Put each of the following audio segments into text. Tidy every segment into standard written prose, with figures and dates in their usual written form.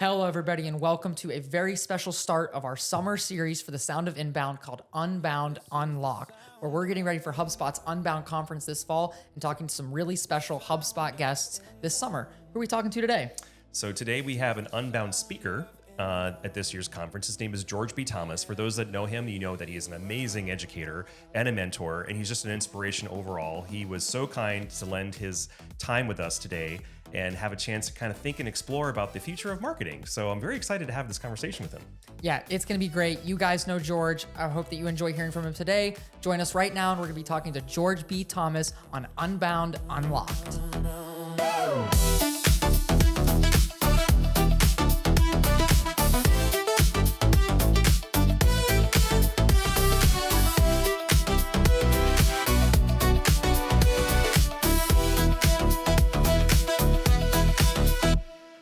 Hello, everybody, and welcome to a very special start of our summer series for the Sound of Inbound called Unbound Unlocked, where we're getting ready for HubSpot's Unbound Conference this fall and talking to some really special HubSpot guests this summer. Who are we talking to today? So today we have an Unbound speaker at this year's conference. His name is George B. Thomas. For those that know him, you know that he is an amazing educator and a mentor, and he's just an inspiration overall. He was so kind to lend his time with us today and have a chance to kind of think and explore about the future of marketing. So I'm very excited to have this conversation with him. Yeah, it's going to be great. You guys know George. I hope that you enjoy hearing from him today. Join us right now, and we're going to be talking to George B. Thomas on Unbound Unlocked.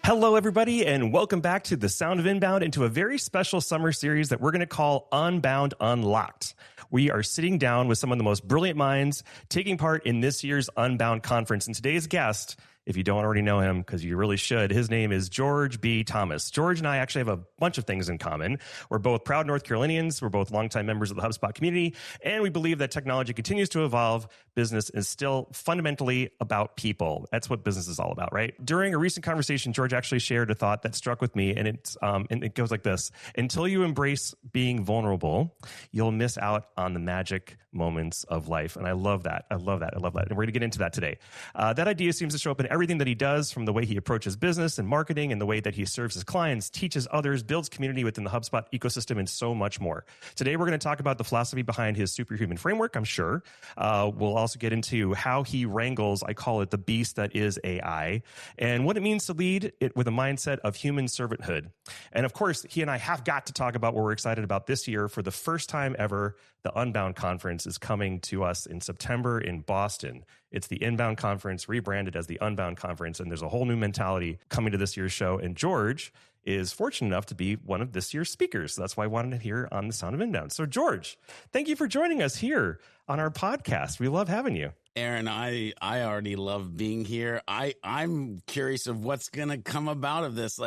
Hello, everybody, and welcome back to the Sound of Inbound into a very special summer series that we're going to call Unbound Unlocked. We are sitting down with some of the most brilliant minds taking part in this year's Unbound Conference. And today's guest, if you don't already know him, because you really should, his name is George B. Thomas. George and I actually have a bunch of things in common. We're both proud North Carolinians. We're both longtime members of the HubSpot community. And we believe that technology continues to evolve. Business is still fundamentally about people. That's what business is all about, right? During a recent conversation, George actually shared a thought that struck with me. And it goes like this. Until you embrace being vulnerable, you'll miss out on the magic moments of life. And I love that. I love that. And we're going to get into that today. That idea seems to show up in everything that he does, from the way he approaches business and marketing and the way that he serves his clients, teaches others, builds community within the HubSpot ecosystem, and so much more. Today, we're going to talk about the philosophy behind his superhuman framework, I'm sure. We'll also get into how he wrangles, I call it the beast that is AI, and what it means to lead it with a mindset of human servanthood. And of course, he and I have got to talk about what we're excited about this year. For the first time ever, the Unbound Conference is coming to us in September in Boston. It's the Inbound Conference, rebranded as the Unbound Conference, and there's a whole new mentality coming to this year's show. And George is fortunate enough to be one of this year's speakers. So that's why I wanted to hear on the Sound of Inbound. So George, thank you for joining us here on our podcast. We love having you. Aaron, I already love being here. I'm curious of what's going to come about of this.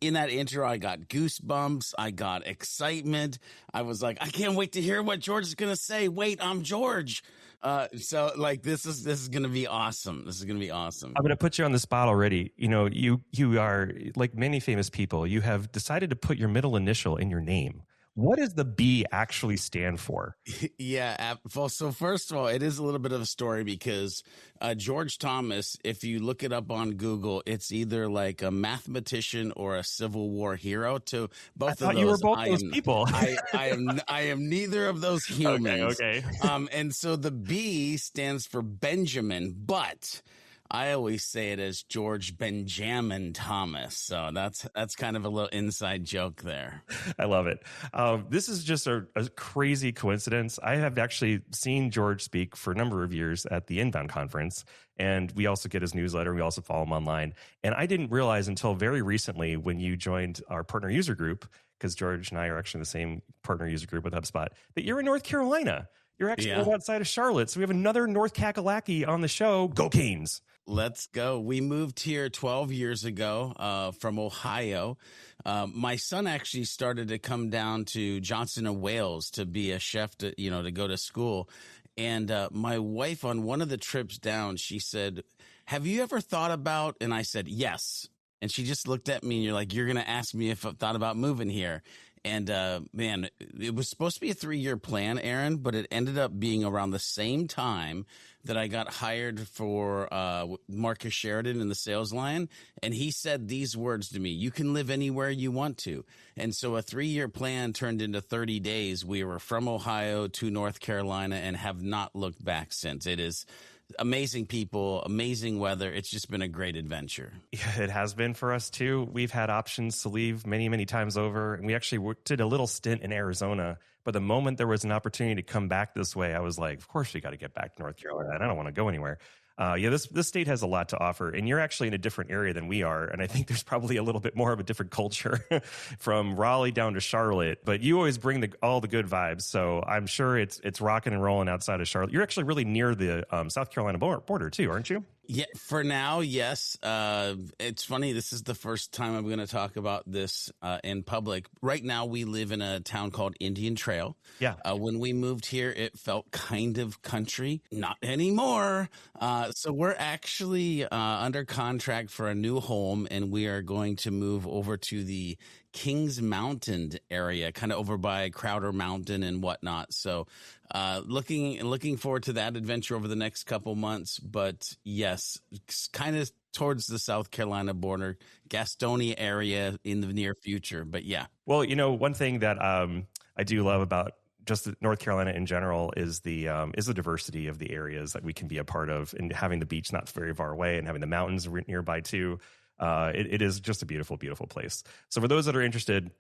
In that intro, I got goosebumps. I got excitement. I was like, I can't wait to hear what George is going to say. Wait, I'm George. This is going to be awesome. This is going to be awesome. I'm going to put you on the spot already. You know, you are like many famous people. You have decided to put your middle initial in your name. What does the B actually stand for? Yeah. So first of all, it is a little bit of a story because George Thomas, if you look it up on Google, it's either like a mathematician or a Civil War hero. To both of those, you were both those people. I am neither of those humans. Okay. And so the B stands for Benjamin, but I always say it as George Benjamin Thomas. So that's kind of a little inside joke there. I love it. This is just a crazy coincidence. I have actually seen George speak for a number of years at the Inbound Conference, and we also get his newsletter. We also follow him online. And I didn't realize until very recently when you joined our partner user group, because George and I are actually in the same partner user group with HubSpot, that you're in North Carolina. You're actually outside of Charlotte. So we have another North Kakalaki on the show. Go Canes. Let's go. We moved here 12 years ago from Ohio. My son actually started to come down to Johnson & Wales to be a chef, to go to school. And my wife, on one of the trips down, she said, have you ever thought about, and I said, yes. And she just looked at me and you're like, you're going to ask me if I've thought about moving here. And man, it was supposed to be a 3-year plan, Aaron, but it ended up being around the same time that I got hired for Marcus Sheridan in the sales line. And he said these words to me: you can live anywhere you want to. And so a 3-year plan turned into 30 days. We were from Ohio to North Carolina and have not looked back since. It is amazing people, amazing weather. It's just been a great adventure. Yeah, it has been for us too. We've had options to leave many, many times over. And we actually did a little stint in Arizona. But the moment there was an opportunity to come back this way, I was like, of course we got to get back to North Carolina. I don't want to go anywhere. This state has a lot to offer, and you're actually in a different area than we are. And I think there's probably a little bit more of a different culture from Raleigh down to Charlotte. But you always bring all the good vibes, so I'm sure it's rocking and rolling outside of Charlotte. You're actually really near the South Carolina border too, aren't you? Yeah, for now, yes. It's funny. This is the first time I'm going to talk about this in public. Right now, we live in a town called Indian Trail. Yeah. When we moved here, it felt kind of country. Not anymore. So we're actually under contract for a new home, and we are going to move over to the Kings Mountain area, kind of over by Crowder Mountain and whatnot. So looking forward to that adventure over the next couple months. But yes, kind of towards the South Carolina border, Gastonia area in the near future. But yeah. Well, one thing that I do love about just North Carolina in general is the diversity of the areas that we can be a part of, and having the beach not very far away and having the mountains nearby too. It is just a beautiful, beautiful place. So for those that are interested,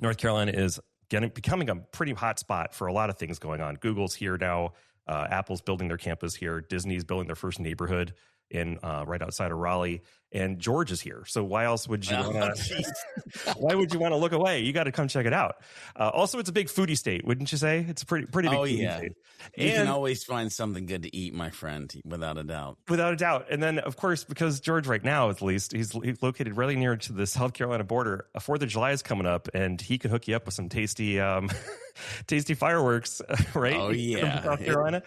North Carolina is becoming a pretty hot spot for a lot of things going on. Google's here now. Apple's building their campus here. Disney's building their first neighborhood in right outside of Raleigh, and George is here. So why else would you want to? Why would you want to look away? You got to come check it out. Also, it's a big foodie state, wouldn't you say? It's a pretty big foodie state. You can always find something good to eat, my friend, without a doubt. Without a doubt. And then, of course, because George right now, at least, he's located really near to the South Carolina border. 4th of July is coming up, and he can hook you up with some tasty tasty fireworks, right? Oh, yeah. From South Carolina.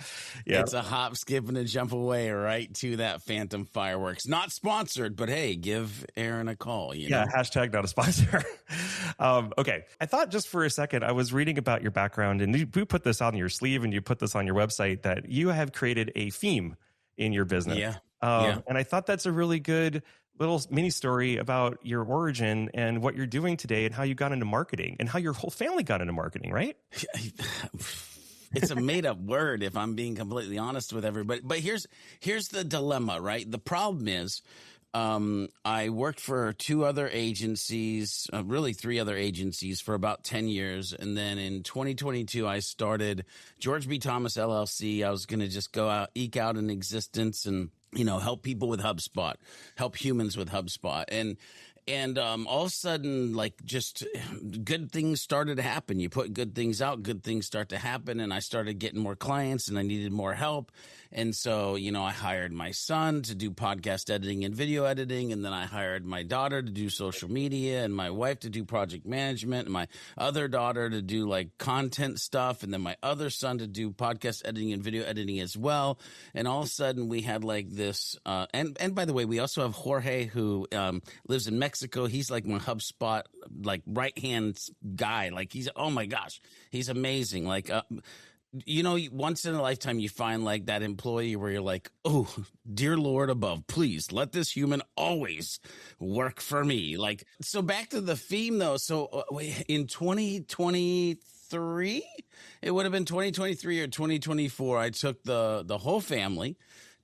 Yeah. It's a hop, skip, and a jump away right to that Phantom Fireworks. Not sponsored, but hey, give Aaron a call. You know? Hashtag not a sponsor. Okay. I thought just for a second, I was reading about your background, and you put this on your sleeve and you put this on your website, that you have created a theme in your business. Yeah. And I thought that's a really good little mini story about your origin and what you're doing today and how you got into marketing and how your whole family got into marketing, right? It's a made up word, if I'm being completely honest with everybody. But here's the dilemma, right? The problem is, I worked for 2 other agencies, really 3 other agencies for about 10 years. And then in 2022, I started George B. Thomas LLC. I was going to just go out, eke out an existence and, help people with HubSpot, help humans with HubSpot. And all of a sudden, like, just good things started to happen. You put good things out, good things start to happen. And I started getting more clients and I needed more help. And so, I hired my son to do podcast editing and video editing. And then I hired my daughter to do social media and my wife to do project management and my other daughter to do like content stuff. And then my other son to do podcast editing and video editing as well. And all of a sudden we had like this, and by the way, we also have Jorge who lives in Mexico. He's like my HubSpot, like right-hand guy. Like oh my gosh, he's amazing. Like, once in a lifetime, you find like that employee where you're like, oh, dear Lord above, please let this human always work for me. Like, so back to the theme though. So in 2023, it would have been 2023 or 2024. I took the whole family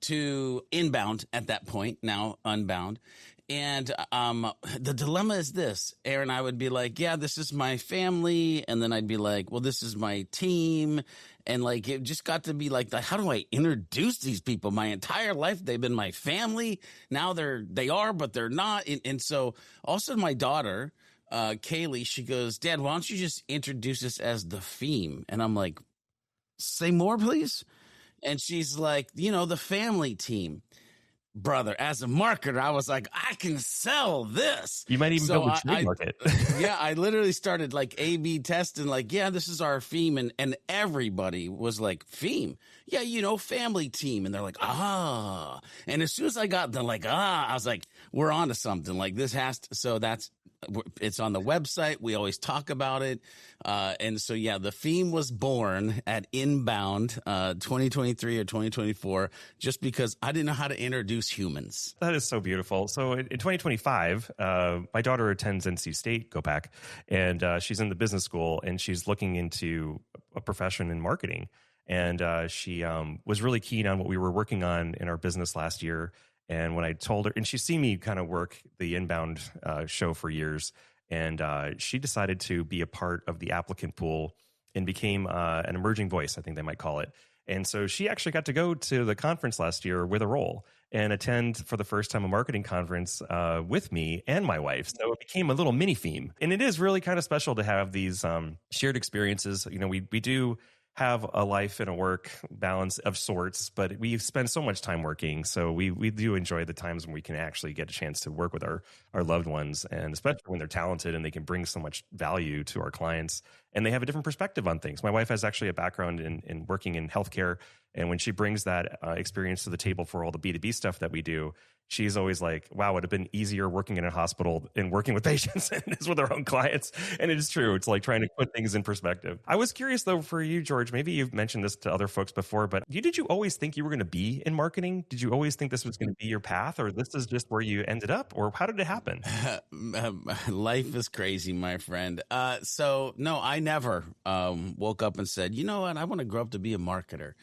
to Inbound at that point, now Unbound. And the dilemma is this, Aaron. I would be like, yeah, this is my family. And then I'd be like, well, this is my team. And like, it just got to be like, how do I introduce these people? My entire life, they've been my family. Now they are, but they're not. And so also my daughter, Kaylee, she goes, Dad, why don't you just introduce us as the theme? And I'm like, say more, please. And she's like, the family team. Brother, as a marketer, I was like, I can sell this. You might even be able to trademark it. Yeah, I literally started like A/B testing, like, yeah, this is our theme. And everybody was like, theme? Yeah, family team. And they're like, ah. And as soon as I got them like, I was like, we're on to something. Like this it's on the website. We always talk about it. And so, yeah, the theme was born at Inbound 2023 or 2024, just because I didn't know how to introduce humans. That is so beautiful. So in 2025, my daughter attends NC State, go back, and she's in the business school and she's looking into a profession in marketing. And she was really keen on what we were working on in our business last year. And when I told her, and she's seen me kind of work the Inbound show for years, and she decided to be a part of the applicant pool and became an emerging voice, I think they might call it. And so she actually got to go to the conference last year with a role and attend for the first time a marketing conference with me and my wife. So it became a little mini theme. And it is really kind of special to have these shared experiences. We do have a life and a work balance of sorts, but we spend so much time working. So we do enjoy the times when we can actually get a chance to work with our loved ones, and especially when they're talented and they can bring so much value to our clients and they have a different perspective on things. My wife has actually a background in working in healthcare. And when she brings that experience to the table for all the B2B stuff that we do, she's always like, wow, it would have been easier working in a hospital and working with patients than it is with our own clients. And it is true. It's like trying to put things in perspective. I was curious, though, for you, George, maybe you've mentioned this to other folks before, but did you always think you were going to be in marketing? Did you always think this was going to be your path, or this is just where you ended up, or how did it happen? Life is crazy, my friend. So no, I never woke up and said, you know what, I want to grow up to be a marketer.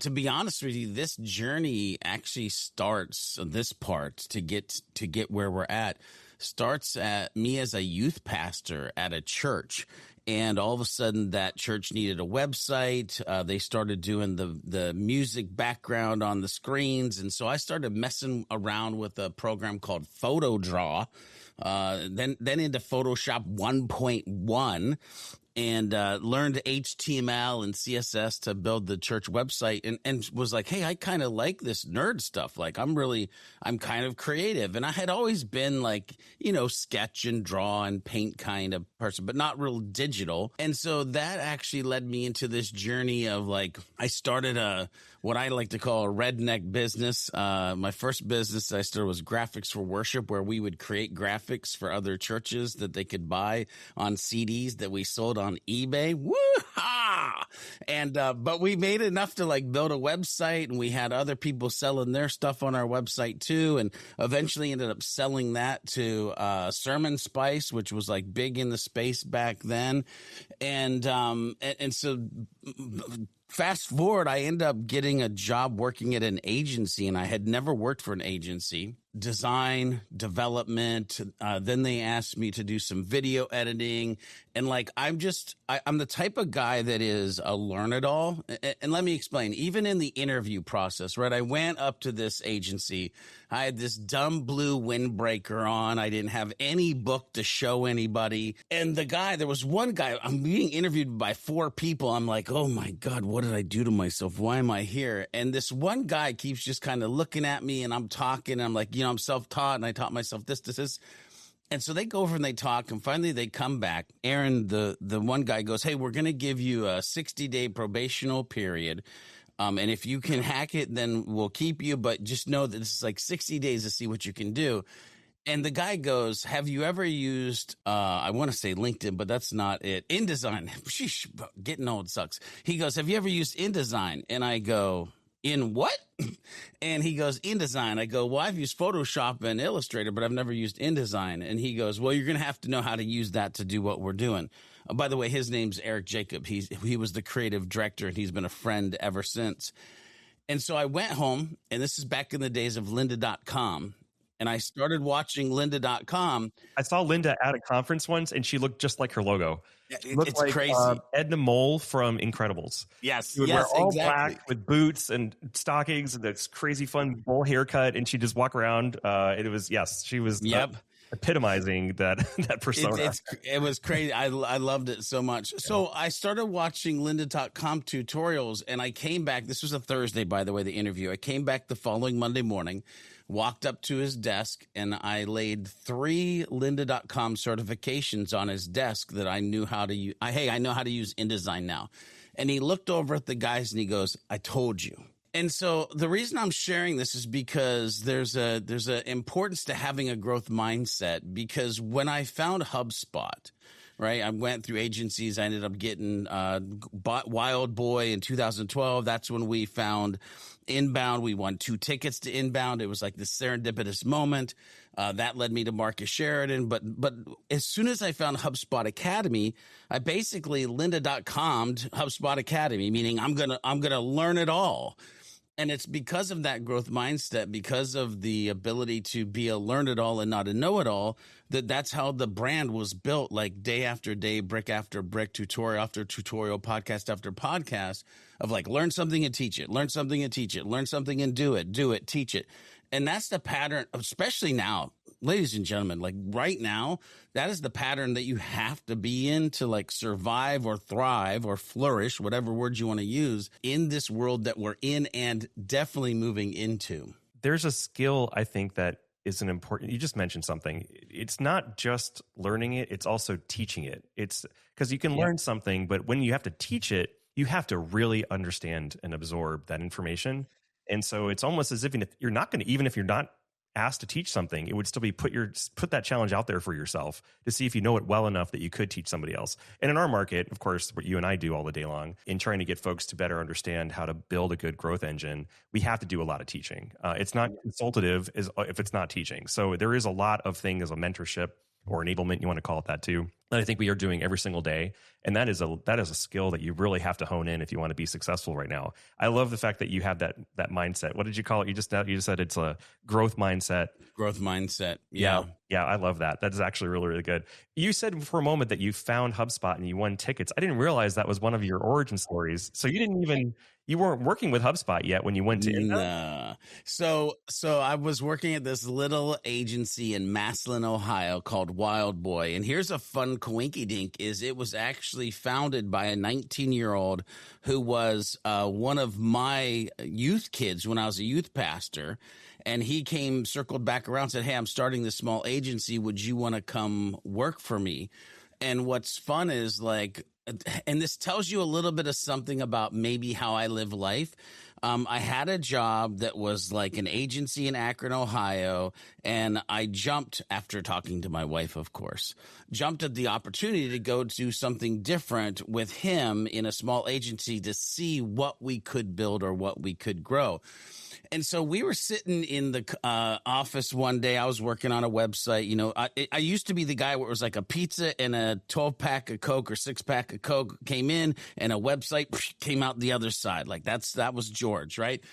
To be honest with you, this journey actually starts, this part to get where we're at, starts at me as a youth pastor at a church. And all of a sudden that church needed a website. They started doing the music background on the screens. And so I started messing around with a program called PhotoDraw, then into Photoshop 1.1. And learned HTML and CSS to build the church website, and was like, hey, I kind of like this nerd stuff. Like, I'm kind of creative. And I had always been like, sketch and draw and paint kind of person, but not real digital. And so that actually led me into this journey of like, I started what I like to call a redneck business. My first business I started was graphics for worship, where we would create graphics for other churches that they could buy on CDs that we sold on eBay. Woo-ha! And but we made enough to like build a website, and we had other people selling their stuff on our website too, and eventually ended up selling that to Sermon Spice, which was like big in the space back then. And so fast forward, I ended up getting a job working at an agency, and I had never worked for an agency. Design, development. Then they asked me to do some video editing. And like, I'm the type of guy that is a learn-it-all. And let me explain, even in the interview process, right? I went up to this agency. I had this dumb blue windbreaker on. I didn't have any book to show anybody. And there was one guy, I'm being interviewed by 4 people. I'm like, oh my God, what did I do to myself? Why am I here? And this one guy keeps just kind of looking at me, and I'm talking, and I'm like, I'm self-taught, and I taught myself this. And so they go over and they talk, and finally they come back. Aaron, the one guy, goes, hey, we're going to give you a 60-day probational period. And if you can hack it, then we'll keep you. But just know that this is like 60 days to see what you can do. And the guy goes, have you ever used, I want to say LinkedIn, but that's not it. InDesign. Sheesh, getting old sucks. He goes, have you ever used InDesign? And I go, in what? And he goes, InDesign. I go, well, I've used Photoshop and Illustrator, but I've never used InDesign. And he goes, well, you're going to have to know how to use that to do what we're doing. By the way, his name's Eric Jacob. He was the creative director, and he's been a friend ever since. And so I went home, and this is back in the days of lynda.com. And I started watching lynda.com. I saw Linda at a conference once, and she looked just like her logo. It's like, crazy. Edna Mole from Incredibles. Yes, she would wear all black with boots and stockings and this crazy fun bowl haircut, and she'd just walk around. She was epitomizing that persona. It was crazy. I loved it so much. So I started watching lynda.com tutorials, and I came back. This was a Thursday, by the way, the interview. I came back the following Monday morning, walked up to his desk, and I laid 3 lynda.com certifications on his desk that I knew how to use. I know how to use InDesign now. And he looked over at the guys and he goes, I told you. And so the reason I'm sharing this is because there's a importance to having a growth mindset, because when I found HubSpot, right, I went through agencies. I ended up getting Wild Boy in 2012. That's when we found Inbound. We won 2 tickets to Inbound. It was like this serendipitous moment. That led me to Marcus Sheridan. But as soon as I found HubSpot Academy, I basically lynda.com'd HubSpot Academy, meaning I'm gonna learn it all. And it's because of that growth mindset, because of the ability to be a learn-it-all and not a know-it-all, that's how the brand was built, like day after day, brick after brick, tutorial after tutorial, podcast after podcast, of like learn something and teach it, learn something and teach it, learn something and do it, teach it. And that's the pattern, especially now, ladies and gentlemen, like right now, that is the pattern that you have to be in to like survive or thrive or flourish, whatever word you want to use, in this world that we're in and definitely moving into. There's a skill, I think, that is an important, you just mentioned something. It's not just learning it, it's also teaching it. It's because you can learn something, but when you have to teach it, you have to really understand and absorb that information. And so it's almost as if you're not going to, even if you're not asked to teach something, it would still be put that challenge out there for yourself to see if you know it well enough that you could teach somebody else. And in our market, of course, what you and I do all the day long in trying to get folks to better understand how to build a good growth engine, we have to do a lot of teaching. It's not consultative if it's not teaching. So there is a lot of things, a mentorship or enablement, you want to call it that too, that I think we are doing every single day. And that is a skill that you really have to hone in if you want to be successful right now. I love the fact that you have that mindset. What did you call it? You just said it's a growth mindset. Growth mindset. Yeah. I love that. That's actually really, really good. You said for a moment that you found HubSpot and you won tickets. I didn't realize that was one of your origin stories. So you weren't working with HubSpot yet when you went to Inbound? Nah. So I was working at this little agency in Massillon, Ohio called Wild Boy. And here's a fun coinky dink is it was actually founded by a 19-year-old who was one of my youth kids when I was a youth pastor. And he circled back around and said, hey, I'm starting this small agency. Would you want to come work for me? And what's fun is like, and this tells you a little bit of something about maybe how I live life. I had a job that was like an agency in Akron, Ohio, and I jumped after talking to my wife, of course, jumped at the opportunity to go do something different with him in a small agency to see what we could build or what we could grow. And so we were sitting in the office one day. I was working on a website. You know, I used to be the guy where it was like a pizza and a 12-pack of Coke or 6-pack of Coke came in and a website came out the other side. Like that was George, right?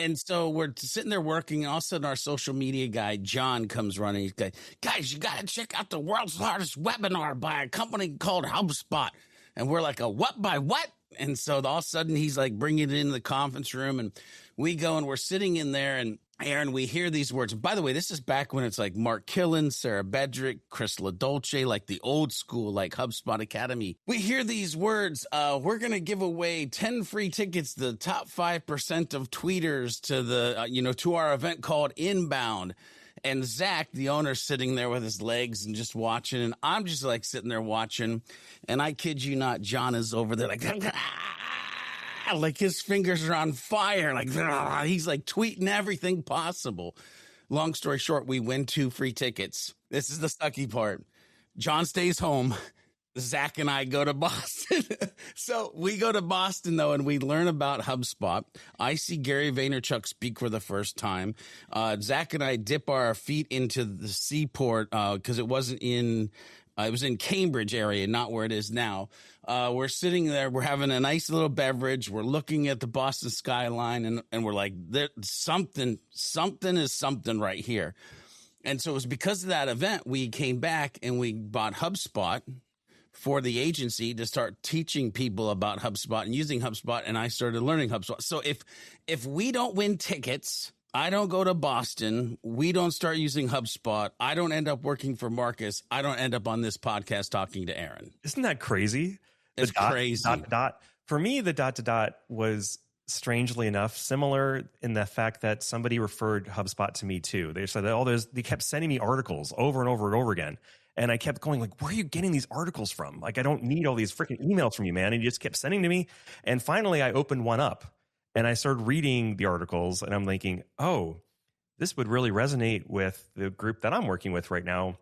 And so we're sitting there working, and all of a sudden our social media guy, John, comes running. He's like, guys, you got to check out the world's largest webinar by a company called HubSpot. And we're like, what by what? And so all of a sudden he's like bringing it into the conference room, and we go and we're sitting in there, and Aaron, we hear these words. By the way, this is back when it's like Mark Killen, Sarah Bedrick, Chris LaDolce, like the old school, like HubSpot Academy. We hear these words. We're going to give away 10 free tickets to the top 5% of tweeters to the, to our event called Inbound. And Zach, the owner, sitting there with his legs and just watching. And I'm just like sitting there watching. And I kid you not, John is over there like, like his fingers are on fire. Like he's like tweeting everything possible. Long story short, we win 2 free tickets. This is the sucky part. John stays home. Zach and I go to Boston. So we go to Boston, though, and we learn about HubSpot. I see Gary Vaynerchuk speak for the first time. Zach and I dip our feet into the seaport because it was in Cambridge area, not where it is now. We're sitting there. We're having a nice little beverage. We're looking at the Boston skyline, and we're like, something is something right here. And so it was because of that event, we came back and we bought HubSpot for the agency to start teaching people about HubSpot and using HubSpot, and I started learning HubSpot. So if we don't win tickets, I don't go to Boston, we don't start using HubSpot, I don't end up working for Marcus, I don't end up on this podcast talking to Aaron. Isn't that crazy? It's crazy. For me, the ... was strangely enough similar in the fact that somebody referred HubSpot to me too. They said that they kept sending me articles over and over and over again. And I kept going like, where are you getting these articles from? Like, I don't need all these freaking emails from you, man. And you just kept sending to me. And finally, I opened one up and I started reading the articles, and I'm thinking, oh, this would really resonate with the group that I'm working with right now.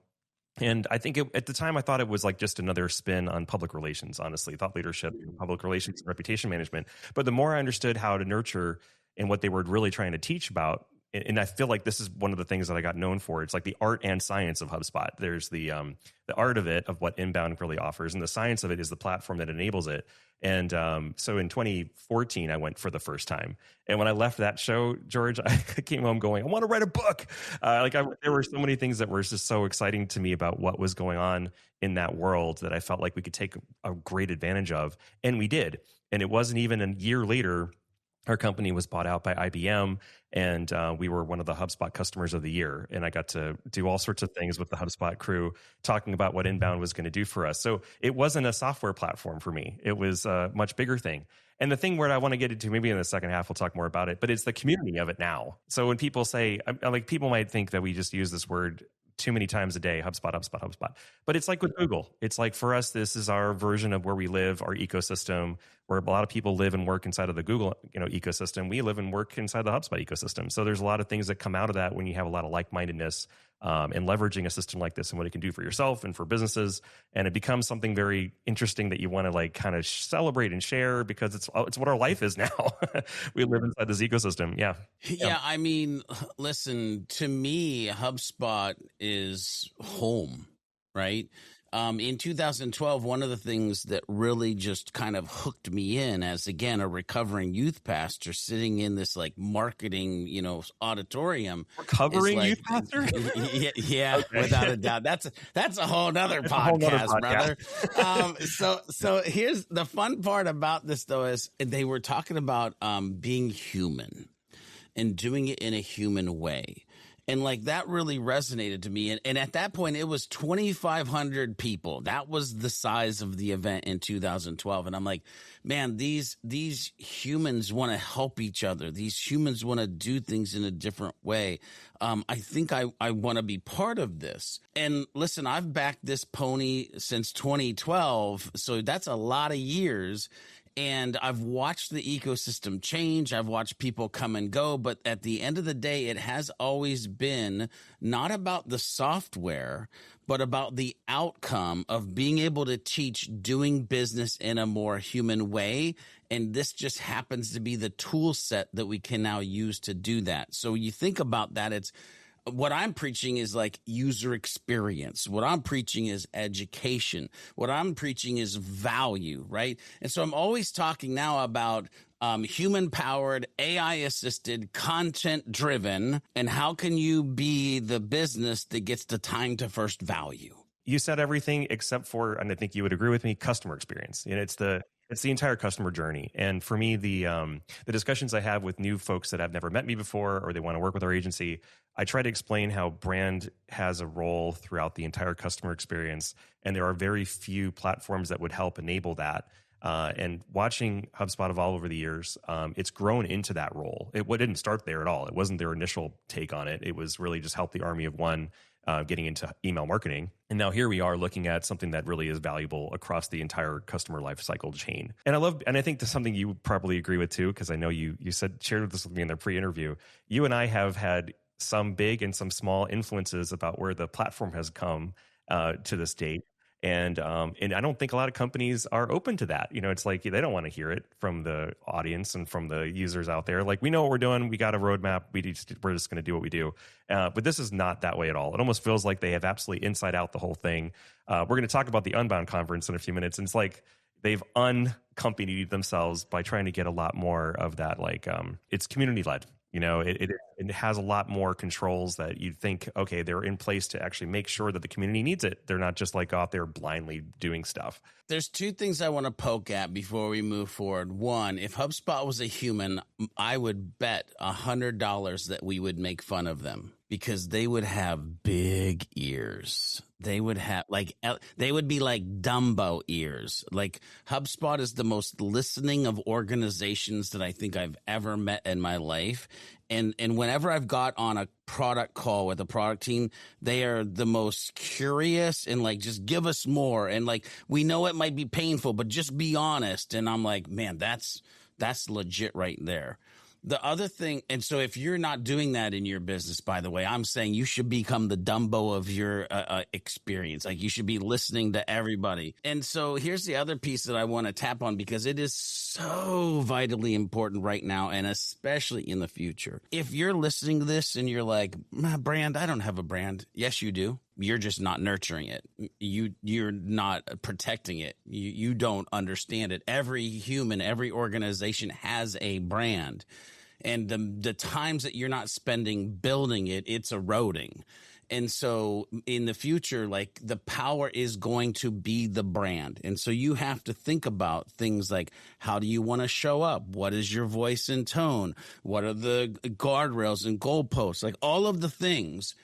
And I think at the time, I thought it was like just another spin on public relations, honestly, thought leadership, public relations, and reputation management. But the more I understood how to nurture and what they were really trying to teach about, and I feel like this is one of the things that I got known for. It's like the art and science of HubSpot. There's the art of it, of what Inbound really offers, and the science of it is the platform that enables it. And so in 2014, I went for the first time. And when I left that show, George, I came home going, I want to write a book. There were so many things that were just so exciting to me about what was going on in that world that I felt like we could take a great advantage of. And we did. And it wasn't even a year later our company was bought out by IBM, and we were one of the HubSpot customers of the year. And I got to do all sorts of things with the HubSpot crew, talking about what Inbound was going to do for us. So it wasn't a software platform for me. It was a much bigger thing. And the thing where I want to get into, maybe in the second half, we'll talk more about it, but it's the community of it now. So when people say, like, people might think that we just use this word too many times a day, HubSpot. But it's like with Google. It's like, for us, this is our version of where we live, our ecosystem, where a lot of people live and work inside of the Google, ecosystem. We live and work inside the HubSpot ecosystem. So there's a lot of things that come out of that when you have a lot of like-mindedness, and leveraging a system like this and what it can do for yourself and for businesses. And it becomes something very interesting that you want to like kind of celebrate and share, because it's what our life is now. We live inside this ecosystem. Yeah. I mean, listen, to me, HubSpot is home, right? In 2012, one of the things that really just kind of hooked me in as, again, a recovering youth pastor sitting in this like marketing, auditorium. Recovering youth pastor? Yeah, okay. Without a doubt. That's a whole nother podcast, brother. So here's the fun part about this, though, is they were talking about being human and doing it in a human way. And like that really resonated to me. And at that point, it was 2,500 people. That was the size of the event in 2012. And I'm like, man, these humans want to help each other. These humans want to do things in a different way. I think I want to be part of this. And listen, I've backed this pony since 2012. So that's a lot of years. And I've watched the ecosystem change. I've watched people come and go. But at the end of the day, it has always been not about the software, but about the outcome of being able to teach doing business in a more human way. And this just happens to be the tool set that we can now use to do that. So you think about that, it's what I'm preaching is like user experience. What I'm preaching is education. What I'm preaching is value, right? And so I'm always talking now about human-powered, AI-assisted, content-driven, and how can you be the business that gets the time to first value? You said everything except for, and I think you would agree with me, customer experience. It's the entire customer journey. And for me, the discussions I have with new folks that have never met me before, or they want to work with our agency, I try to explain how brand has a role throughout the entire customer experience. And there are very few platforms that would help enable that. And watching HubSpot evolve over the years, it's grown into that role. It didn't start there at all. It wasn't their initial take on it. It was really just help the army of one, getting into email marketing. And now here we are looking at something that really is valuable across the entire customer lifecycle chain. And I think that's something you probably agree with too, because I know you shared this with me in the pre-interview. You and I have had some big and some small influences about where the platform has come to this date. And I don't think a lot of companies are open to that. It's like they don't want to hear it from the audience and from the users out there. Like, we know what we're doing. We got a roadmap. We're just going to do what we do. But this is not that way at all. It almost feels like they have absolutely inside out the whole thing. We're going to talk about the Unbound Conference in a few minutes. And it's like they've uncompanied themselves by trying to get a lot more of that. Like, it's community led. It has a lot more controls that you'd think, okay, they're in place to actually make sure that the community needs it. They're not just like out there blindly doing stuff. There's two things I want to poke at before we move forward. One, if HubSpot was a human, I would bet $100 that we would make fun of them because they would have big ears. They would have they would be like Dumbo ears. Like, HubSpot is the most listening of organizations that I think I've ever met in my life. And whenever I've got on a product call with a product team, they are the most curious and like, just give us more. And like, we know it might be painful, but just be honest. And I'm like, man, that's legit right there. The other thing, and so if you're not doing that in your business, by the way, I'm saying you should become the Dumbo of your experience. Like, you should be listening to everybody. And so here's the other piece that I want to tap on, because it is so vitally important right now, and especially in the future. If you're listening to this and you're like, my brand, I don't have a brand. Yes, you do. You're just not nurturing it. You're not protecting it. You don't understand it. Every human, every organization has a brand. And the times that you're not spending building it, it's eroding. And so in the future, like the power is going to be the brand. And so you have to think about things like, how do you want to show up? What is your voice and tone? What are the guardrails and goalposts? Like all of the things.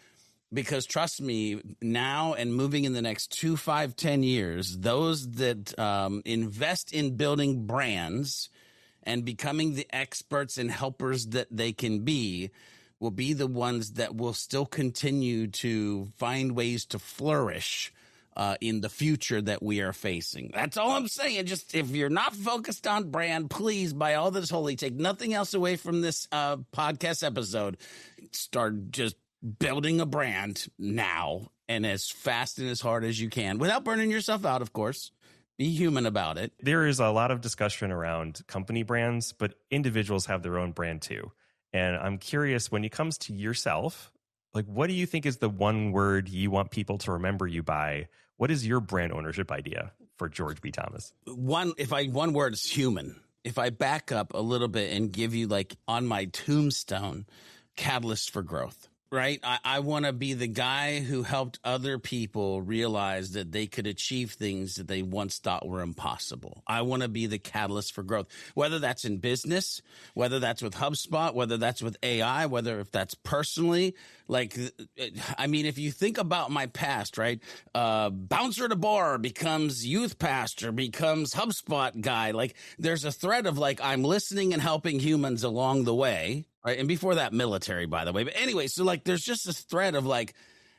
Because trust me, now and moving in the next 2, 5, 10 years, those that invest in building brands and becoming the experts and helpers that they can be will be the ones that will still continue to find ways to flourish in the future that we are facing. That's all I'm saying. Just if you're not focused on brand, please, by all that is holy, take nothing else away from this podcast episode. Start just building a brand now and as fast and as hard as you can without burning yourself out, of course. Be human about it. There is a lot of discussion around company brands, but individuals have their own brand too. And I'm curious, when it comes to yourself, like, what do you think is the one word you want people to remember you by? What is your brand ownership idea for George B. Thomas? One word is human. If I back up a little bit and give you, like, on my tombstone, catalyst for growth. Right? I want to be the guy who helped other people realize that they could achieve things that they once thought were impossible. I want to be the catalyst for growth, whether that's in business, whether that's with HubSpot, whether that's with AI, whether if that's personally. Like, I mean, if you think about my past, right? Bouncer at a bar becomes youth pastor, becomes HubSpot guy. Like, there's a thread of like, I'm listening and helping humans along the way. Right. And before that, military, by the way. But anyway, so like there's just this thread of like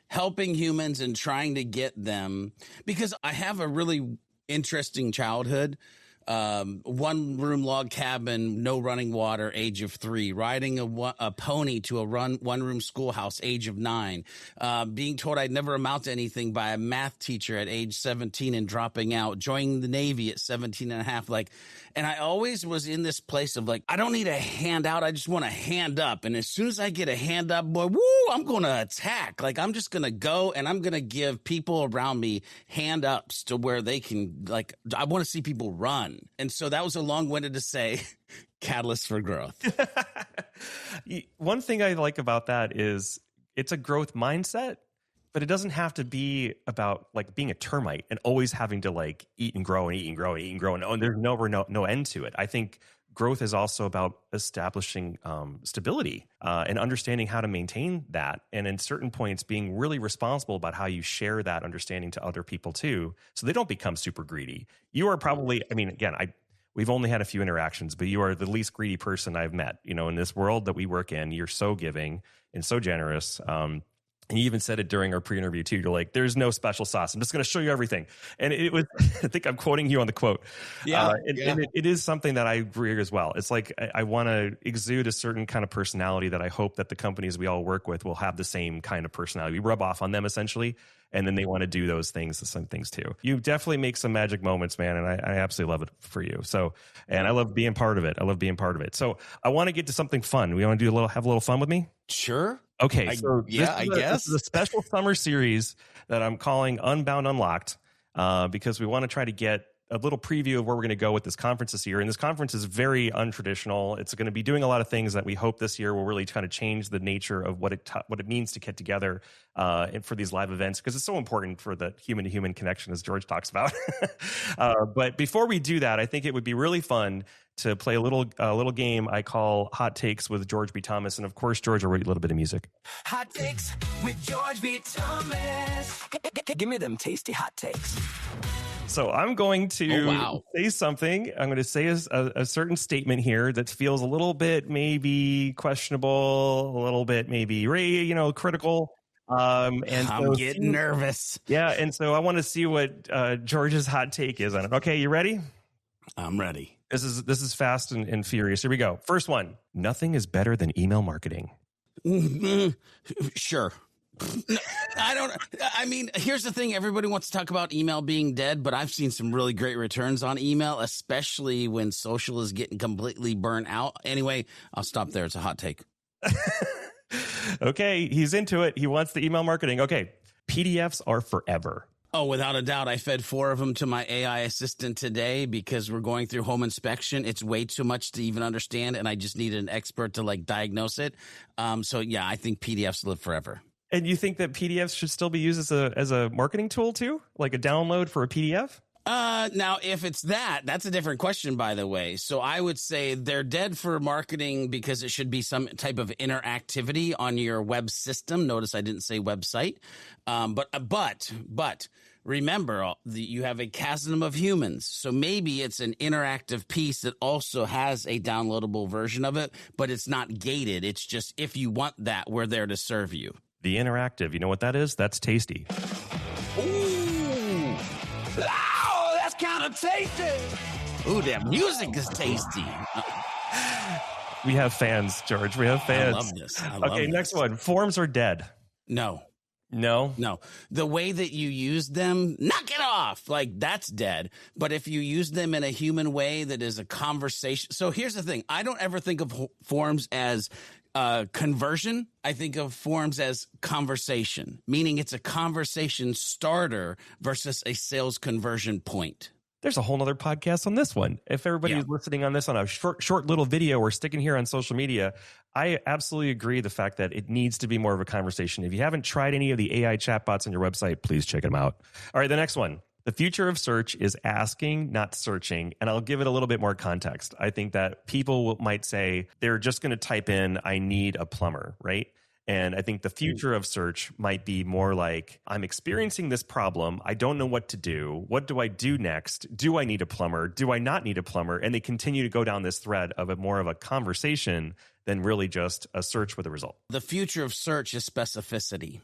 helping humans and trying to get them, because I have a really interesting childhood. 1-room log cabin, no running water, age of 3, riding a pony to a 1-room schoolhouse, age of 9, being told I'd never amount to anything by a math teacher at age 17 and dropping out, joining the Navy at 17 and a half. Like, and I always was in this place of like, I don't need a handout. I just want a hand up. And as soon as I get a hand up, boy, woo, I'm going to attack. Like, I'm just going to go and I'm going to give people around me hand ups to where they can, like, I want to see people run. And so that was a long-winded to say catalyst for growth. One thing I like about that is it's a growth mindset, but it doesn't have to be about like being a termite and always having to like eat and grow and eat and grow and eat and grow. And there's no end to it. I think growth is also about establishing stability and understanding how to maintain that. And in certain points, being really responsible about how you share that understanding to other people too, so they don't become super greedy. You are probably, I mean, again, we've only had a few interactions, but you are the least greedy person I've met. You know, in this world that we work in, you're so giving and so generous. And you even said it during our pre-interview too. You're like, there's no special sauce. I'm just going to show you everything. And it was, I think I'm quoting you on the quote. And it is something that I agree as well. It's like, I want to exude a certain kind of personality that I hope that the companies we all work with will have the same kind of personality. We rub off on them essentially. And then they want to do those things, some things too. You definitely make some magic moments, man. And I absolutely love it for you. So, and I love being part of it. So I want to get to something fun. We want to have a little fun with me? Sure. Okay. I guess this is a special summer series that I'm calling Unbound Unlocked, because we want to try to get a little preview of where we're going to go with this conference this year. And this conference is very untraditional. It's going to be doing a lot of things that we hope this year will really kind of change the nature of what it means to get together and for these live events, because it's so important for the human-to-human connection, as George talks about. But before we do that, I think it would be really fun to play a little game I call Hot Takes with George B. Thomas. And of course, George, I'll read a little bit of music. Hot Takes with George B. Thomas. Give me them tasty hot takes. So I'm going to say something. I'm going to say a certain statement here that feels a little bit maybe questionable, a little bit maybe critical. And I'm getting nervous. Yeah, and so I want to see what George's hot take is on it. Okay, you ready? I'm ready. This is fast and furious. Here we go. First one. Nothing is better than email marketing. Sure. No, I mean, here's the thing. Everybody wants to talk about email being dead, but I've seen some really great returns on email, especially when social is getting completely burnt out. Anyway, I'll stop there. It's a hot take. Okay, he's into it. He wants the email marketing. Okay, PDFs are forever. Oh, without a doubt. I fed 4 of them to my AI assistant today because we're going through home inspection. It's way too much to even understand, and I just needed an expert to like diagnose it. So yeah, I think PDFs live forever. And you think that PDFs should still be used as a marketing tool too? Like a download for a PDF? Now, if it's that's a different question, by the way. So I would say they're dead for marketing because it should be some type of interactivity on your web system. Notice I didn't say website. But remember, you have a chasm of humans. So maybe it's an interactive piece that also has a downloadable version of it, but it's not gated. It's just, if you want that, we're there to serve you. The interactive, you know what that is? That's tasty. Ooh. Oh, that's kind of tasty. Ooh, that music is tasty. We have fans, George. We have fans. I love this. Okay, next one. Forms are dead. No. No. The way that you use them, knock it off. Like, that's dead. But if you use them in a human way that is a conversation. So here's the thing. I don't ever think of forms as conversion. I think of forms as conversation, meaning it's a conversation starter versus a sales conversion point. There's a whole nother podcast on this one. If everybody is listening on this on a short little video or sticking here on social media, I absolutely agree the fact that it needs to be more of a conversation. If you haven't tried any of the AI chatbots on your website, please check them out. All right, the next one. The future of search is asking, not searching. And I'll give it a little bit more context. I think that people might say they're just going to type in, I need a plumber, right? And I think the future of search might be more like, I'm experiencing this problem. I don't know what to do. What do I do next? Do I need a plumber? Do I not need a plumber? And they continue to go down this thread of more of a conversation than really just a search with a result. The future of search is specificity.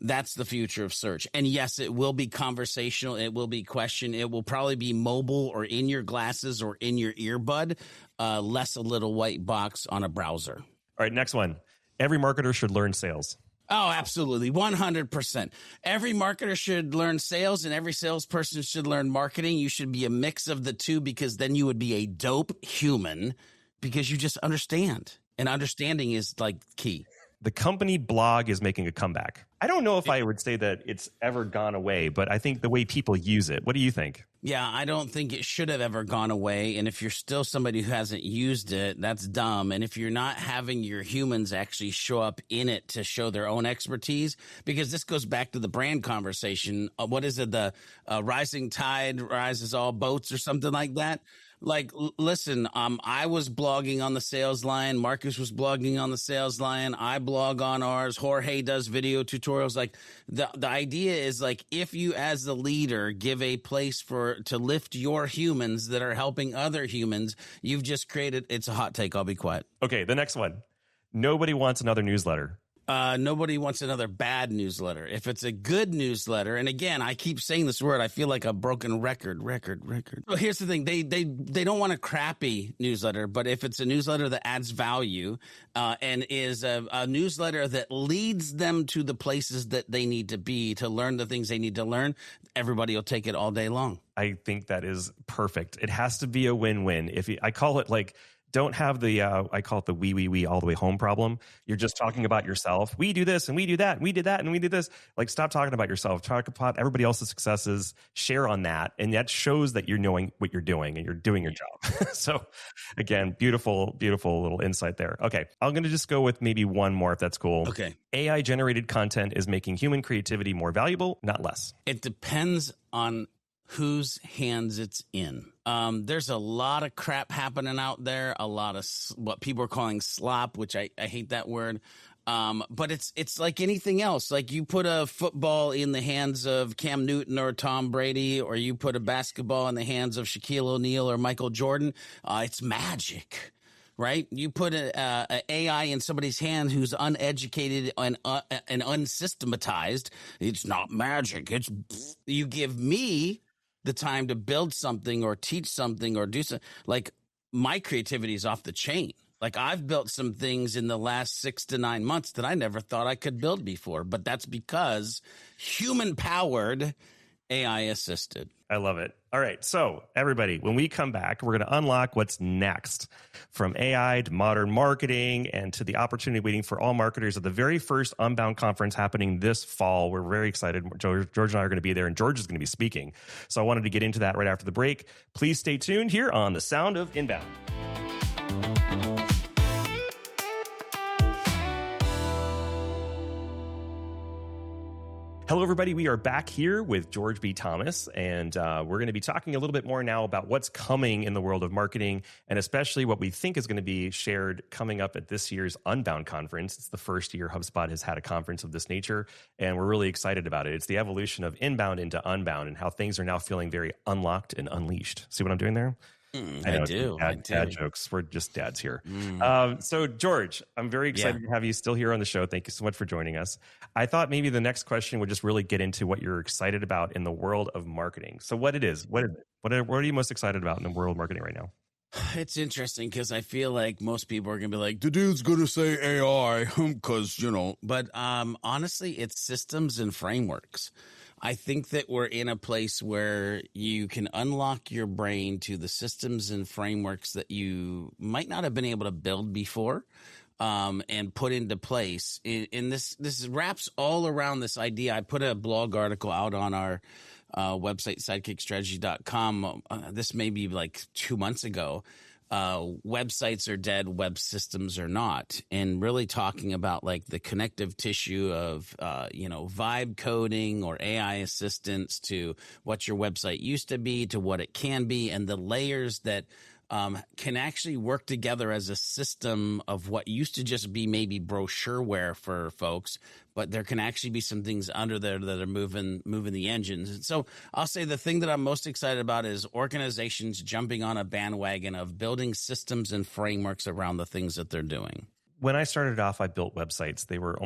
That's the future of search. And yes, it will be conversational. It will be question. It will probably be mobile or in your glasses or in your earbud, less a little white box on a browser. All right, next one. Every marketer should learn sales. Oh, absolutely. 100%. Every marketer should learn sales and every salesperson should learn marketing. You should be a mix of the two because then you would be a dope human because you just understand. And understanding is like key. The company blog is making a comeback. I don't know if I would say that it's ever gone away, but I think the way people use it. What do you think? Yeah, I don't think it should have ever gone away. And if you're still somebody who hasn't used it, that's dumb. And if you're not having your humans actually show up in it to show their own expertise, because this goes back to the brand conversation. What is it? The rising tide rises all boats or something like that. Like, listen, I was blogging on the sales line. Marcus was blogging on the sales line. I blog on ours. Jorge does video tutorials. Like the idea is like, if you as the leader give a place to lift your humans that are helping other humans, you've just created, it's a hot take. I'll be quiet. Okay. The next one. Nobody wants another newsletter. Nobody wants another bad newsletter. If it's a good newsletter, and again, I keep saying this word, I feel like a broken record. Well, here's the thing. They don't want a crappy newsletter, but if it's a newsletter that adds value, and is a newsletter that leads them to the places that they need to be to learn the things they need to learn, everybody will take it all day long. I think that is perfect. It has to be a win-win. I call it like, don't have the, I call it the we all the way home problem. You're just talking about yourself. We do this and we do that and we did that and we did this. Like, stop talking about yourself. Talk about everybody else's successes. Share on that. And that shows that you're knowing what you're doing and you're doing your job. So again, beautiful little insight there. Okay. I'm going to just go with maybe one more if that's cool. Okay. AI generated content is making human creativity more valuable, not less. It depends on whose hands it's in. There's a lot of crap happening out there, a lot of what people are calling slop, which I hate that word. But it's like anything else. Like, you put a football in the hands of Cam Newton or Tom Brady, or you put a basketball in the hands of Shaquille O'Neal or Michael Jordan. It's magic. Right? You put an AI in somebody's hand who's uneducated and unsystematized. It's not magic. You give me the time to build something or teach something or do something. Like, my creativity is off the chain. Like, I've built some things in the last 6 to 9 months that I never thought I could build before, but that's because human powered, AI assisted. I love it. All right. So everybody, when we come back, we're going to unlock what's next, from AI to modern marketing and to the opportunity waiting for all marketers at the very first Unbound Conference happening this fall. We're very excited. George and I are going to be there, and George is going to be speaking. So I wanted to get into that right after the break. Please stay tuned here on The Sound of Inbound. Hello, everybody. We are back here with George B. Thomas, and we're going to be talking a little bit more now about what's coming in the world of marketing, and especially what we think is going to be shared coming up at this year's Unbound Conference. It's the first year HubSpot has had a conference of this nature, and we're really excited about it. It's the evolution of inbound into unbound and how things are now feeling very unlocked and unleashed. See what I'm doing there? I do. Dad jokes. We're just dads here. So, George, I'm very excited to have you still here on the show. Thank you so much for joining us. I thought maybe the next question would just really get into what you're excited about in the world of marketing. So, what are you most excited about in the world of marketing right now? It's interesting because I feel like most people are going to be like, the dude's going to say AI because, but honestly, it's systems and frameworks. I think that we're in a place where you can unlock your brain to the systems and frameworks that you might not have been able to build before and put into place. And this wraps all around this idea. I put a blog article out on our website, sidekickstrategy.com. This may be like 2 months ago. Websites are dead, web systems are not, and really talking about like the connective tissue of vibe coding or AI assistance to what your website used to be to what it can be, and the layers that can actually work together as a system of what used to just be maybe brochureware for folks, but there can actually be some things under there that are moving the engines. And so I'll say the thing that I'm most excited about is organizations jumping on a bandwagon of building systems and frameworks around the things that they're doing. When I started off, I built websites. They were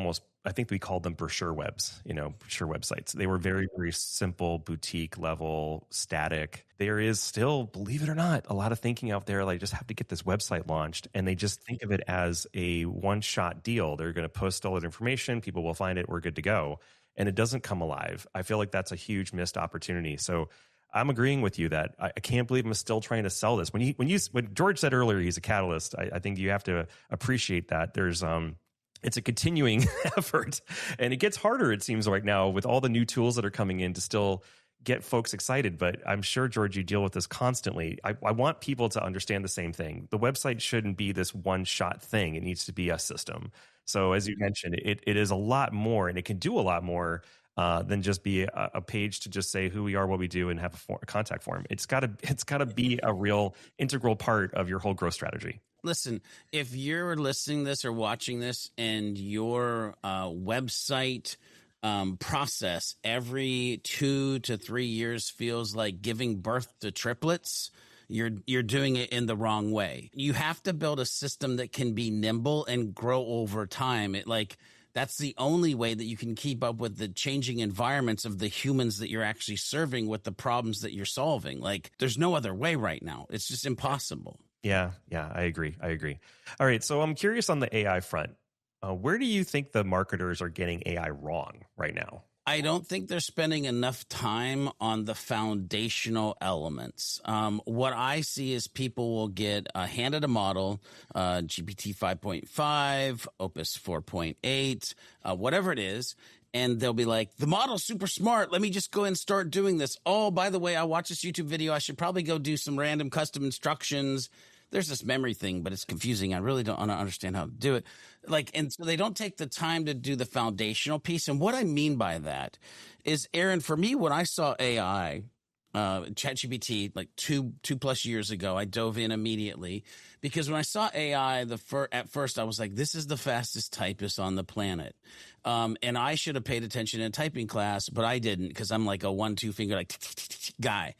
I think we called them brochure webs, brochure websites. They were very, very simple, boutique level, static. There is still, believe it or not, a lot of thinking out there, like just have to get this website launched. And they just think of it as a one-shot deal. They're going to post all that information. People will find it. We're good to go. And it doesn't come alive. I feel like that's a huge missed opportunity. So I'm agreeing with you that I can't believe I'm still trying to sell this. When George said earlier he's a catalyst, I think you have to appreciate that. There's it's a continuing effort, and it gets harder, it seems, right now with all the new tools that are coming in to still get folks excited. But I'm sure, George, you deal with this constantly. I want people to understand the same thing. The website shouldn't be this one-shot thing. It needs to be a system. So as you mentioned, it is a lot more, and it can do a lot more than just be a page to just say who we are, what we do, and have a contact form. It's got to be a real integral part of your whole growth strategy. Listen, if you're listening to this or watching this and your website process every 2 to 3 years feels like giving birth to triplets, you're doing it in the wrong way. You have to build a system that can be nimble and grow over time. That's the only way that you can keep up with the changing environments of the humans that you're actually serving with the problems that you're solving. Like, there's no other way right now. It's just impossible. Yeah, I agree. All right, so I'm curious on the AI front. Where do you think the marketers are getting AI wrong right now? I don't think they're spending enough time on the foundational elements. What I see is people will get handed a model, GPT 5.5, Opus 4.8, whatever it is, and they'll be like, the model's super smart. Let me just go and start doing this. Oh, by the way, I watched this YouTube video. I should probably go do some random custom instructions. There's this memory thing, but it's confusing. I really don't understand how to do it. And so they don't take the time to do the foundational piece. And what I mean by that is, Aaron, for me, when I saw AI, ChatGPT, like two plus years ago, I dove in immediately because when I saw AI, at first I was like, this is the fastest typist on the planet. And I should have paid attention in typing class, but I didn't because I'm like a 1-2 finger guy.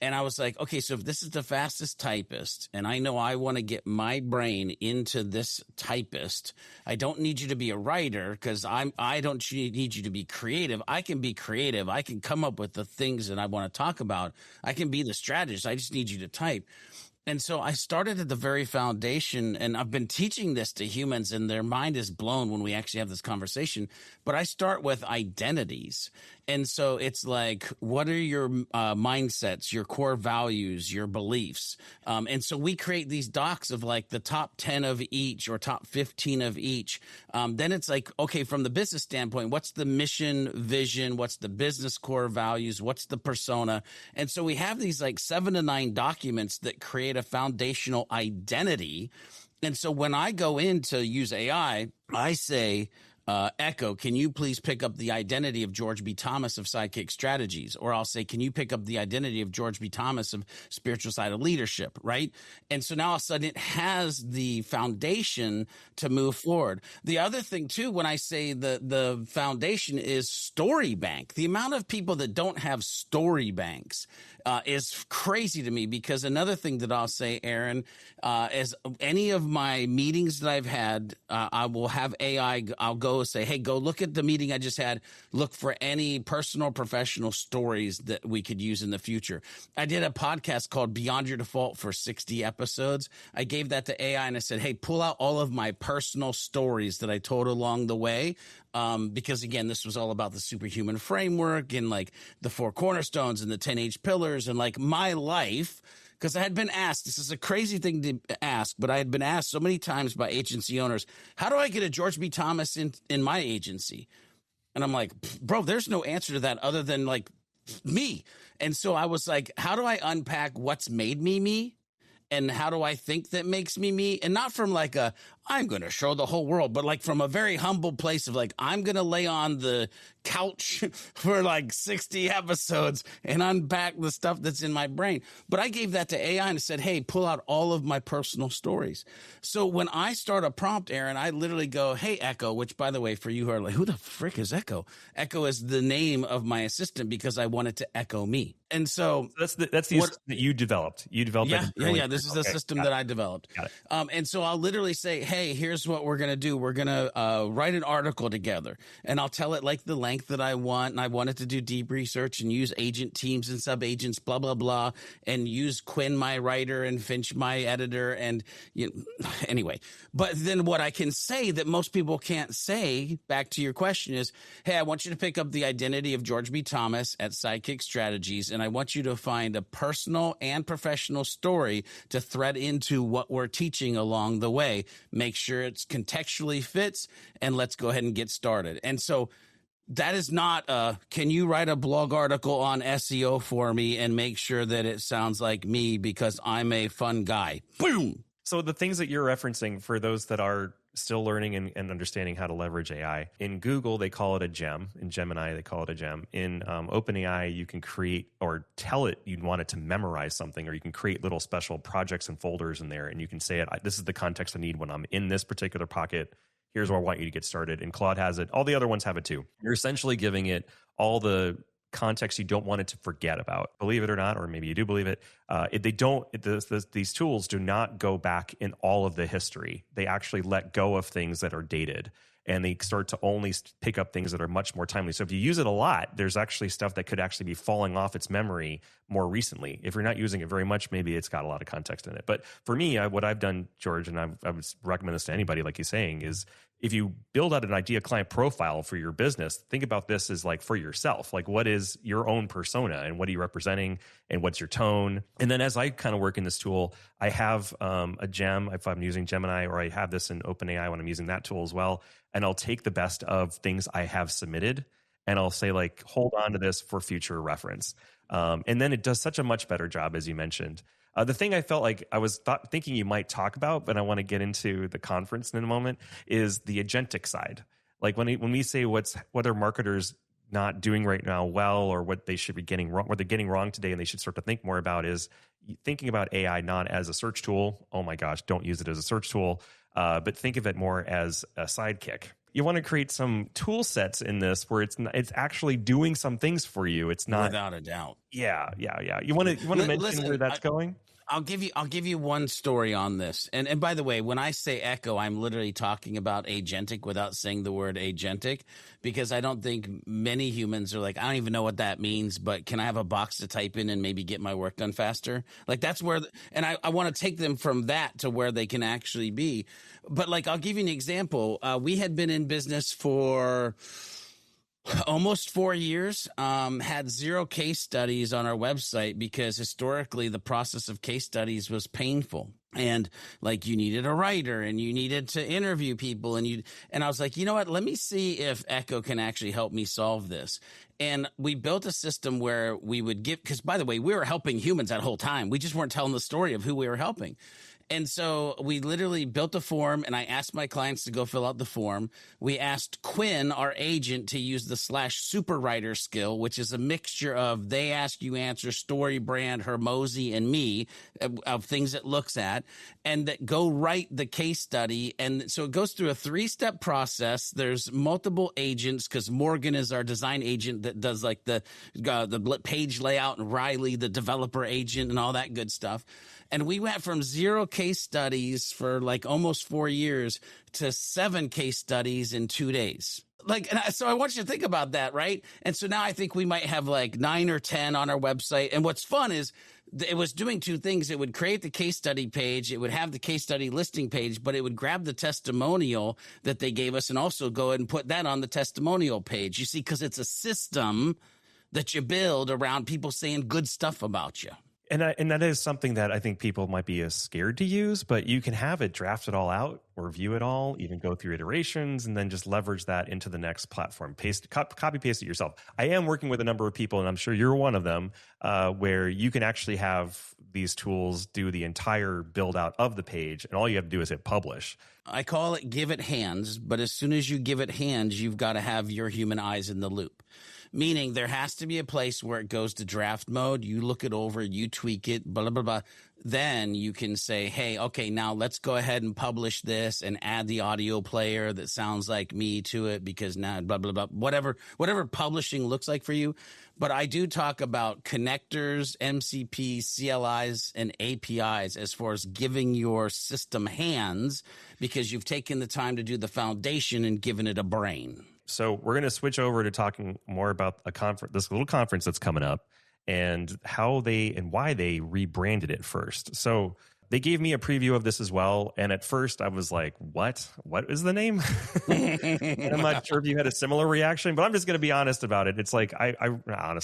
And I was like, okay, so if this is the fastest typist and I know I want to get my brain into this typist, I don't need you to be a writer because I don't need you to be creative. I can be creative. I can come up with the things that I want to talk about. I can be the strategist. I just need you to type. And so I started at the very foundation, and I've been teaching this to humans, and their mind is blown when we actually have this conversation. But I start with identities. And so it's like, what are your mindsets, your core values, your beliefs? And so we create these docs of like the top 10 of each or top 15 of each. Then it's like, okay, from the business standpoint, what's the mission, vision? What's the business core values? What's the persona? And so we have these like 7 to 9 documents that create a foundational identity. And so when I go in to use AI, I say, Echo, can you please pick up the identity of George B. Thomas of Sidekick Strategies? Or I'll say, can you pick up the identity of George B. Thomas of Spiritual Side of Leadership, right? And so now all of a sudden it has the foundation to move forward. The other thing too, when I say the foundation is story bank, the amount of people that don't have story banks is crazy to me, because another thing that I'll say, Aaron, is any of my meetings that I've had, I will have AI, I'll go say, hey, go look at the meeting I just had, look for any personal, professional stories that we could use in the future. I did a podcast called Beyond Your Default for 60 episodes. I gave that to AI and I said, hey, pull out all of my personal stories that I told along the way. Because again, this was all about the superhuman framework and like the 4 cornerstones and the 10 H pillars and like my life. Because I had been asked, this is a crazy thing to ask, but I had been asked so many times by agency owners, how do I get a George B. Thomas in my agency? And I'm like, bro, there's no answer to that other than like me. And so I was like, how do I unpack what's made me me? And how do I think that makes me me? And not from like I'm going to show the whole world, but like from a very humble place of like, I'm going to lay on the couch for like 60 episodes and unpack the stuff that's in my brain. But I gave that to AI and said, hey, pull out all of my personal stories. So when I start a prompt, Aaron, I literally go, hey, Echo, which by the way, for you who are like, who the frick is Echo? Echo is the name of my assistant because I want it to echo me. And so that's the that you developed. You developed yeah, that. Yeah. This is the system that I developed. And so I'll literally say, hey, here's what we're going to do. We're going to write an article together, and I'll tell it like the length that I want. And I want it to do deep research and use agent teams and sub-agents, blah, blah, blah, and use Quinn, my writer, and Finch, my editor. And anyway, but then what I can say that most people can't say, back to your question, is, hey, I want you to pick up the identity of George B. Thomas at Sidekick Strategies, and I want you to find a personal and professional story to thread into what we're teaching along the way. Make sure it's contextually fits, and let's go ahead and get started. And so that is not can you write a blog article on SEO for me and make sure that it sounds like me because I'm a fun guy. Boom. So the things that you're referencing, for those that are still learning and understanding how to leverage AI, in Google, they call it a gem. In Gemini, they call it a gem. In OpenAI, you can create or tell it you want it to memorize something, or you can create little special projects and folders in there. And you can say, this is the context I need when I'm in this particular pocket. Here's where I want you to get started. And Claude has it. All the other ones have it too. You're essentially giving it all the context you don't want it to forget about. Believe it or not, or maybe you do believe it, these tools do not go back in all of the history. They actually let go of things that are dated, and they start to only pick up things that are much more timely. So if you use it a lot, there's actually stuff that could actually be falling off its memory more recently. If you're not using it very much, maybe it's got a lot of context in it. But for me, what I've done, George, and I would recommend this to anybody, like you're saying, is if you build out an idea client profile for your business, think about this as like for yourself. Like, what is your own persona and what are you representing and what's your tone? And then as I kind of work in this tool, I have a gem, if I'm using Gemini, or I have this in OpenAI when I'm using that tool as well. And I'll take the best of things I have submitted and I'll say, like, hold on to this for future reference. And then it does such a much better job, as you mentioned. The thing I felt like I was thinking you might talk about, but I want to get into the conference in a moment, is the agentic side. Like when we say what are marketers not doing right now well, or what they should be getting wrong, what they're getting wrong today, and they should start to think more about, is thinking about AI not as a search tool. Oh my gosh, don't use it as a search tool, but think of it more as a sidekick. You want to create some tool sets in this where it's actually doing some things for you. It's not, without a doubt. Yeah. You want to mention where that's going? I'll give you one story on this. And by the way, when I say echo, I'm literally talking about agentic without saying the word agentic, because I don't think many humans are like, I don't even know what that means, but can I have a box to type in and maybe get my work done faster? Like that's where, and I want to take them from that to where they can actually be. But like, I'll give you an example. We had been in business for almost 4 years, had 0 case studies on our website because historically the process of case studies was painful. And like you needed a writer and you needed to interview people and I was like, you know what, let me see if Echo can actually help me solve this. And we built a system where we would give, because by the way, we were helping humans that whole time. We just weren't telling the story of who we were helping. And so we literally built a form, and I asked my clients to go fill out the form. We asked Quinn, our agent, to use the /superwriter skill, which is a mixture of they ask, you answer, story, brand, Hermosi, and me, of things it looks at, and that go write the case study. And so it goes through a 3-step process. There's multiple agents because Morgan is our design agent that does like the page layout, and Riley, the developer agent, and all that good stuff. And we went from 0 case studies for like almost 4 years to 7 case studies in 2 days. So I want you to think about that, right? And so now I think we might have like 9 or 10 on our website. And what's fun is it was doing 2 things. It would create the case study page. It would have the case study listing page, but it would grab the testimonial that they gave us and also go ahead and put that on the testimonial page. You see, because it's a system that you build around people saying good stuff about you. And that is something that I think people might be scared to use, but you can have it draft it all out or view it all, even go through iterations, and then just leverage that into the next platform. Copy paste it yourself. I am working with a number of people, and I'm sure you're one of them, where you can actually have these tools do the entire build out of the page, and all you have to do is hit publish. I call it give it hands, but as soon as you give it hands, you've got to have your human eyes in the loop. Meaning there has to be a place where it goes to draft mode. You look it over, you tweak it, blah, blah, blah. Then you can say, hey, okay, now let's go ahead and publish this and add the audio player that sounds like me to it because now blah, blah, blah, whatever publishing looks like for you. But I do talk about connectors, MCPs, CLIs, and APIs as far as giving your system hands because you've taken the time to do the foundation and given it a brain. So we're going to switch over to talking more about this little conference that's coming up and how and why they rebranded it first. So they gave me a preview of this as well. And at first I was like, what is the name? I'm not sure if you had a similar reaction, but I'm just going to be honest about it. It's like,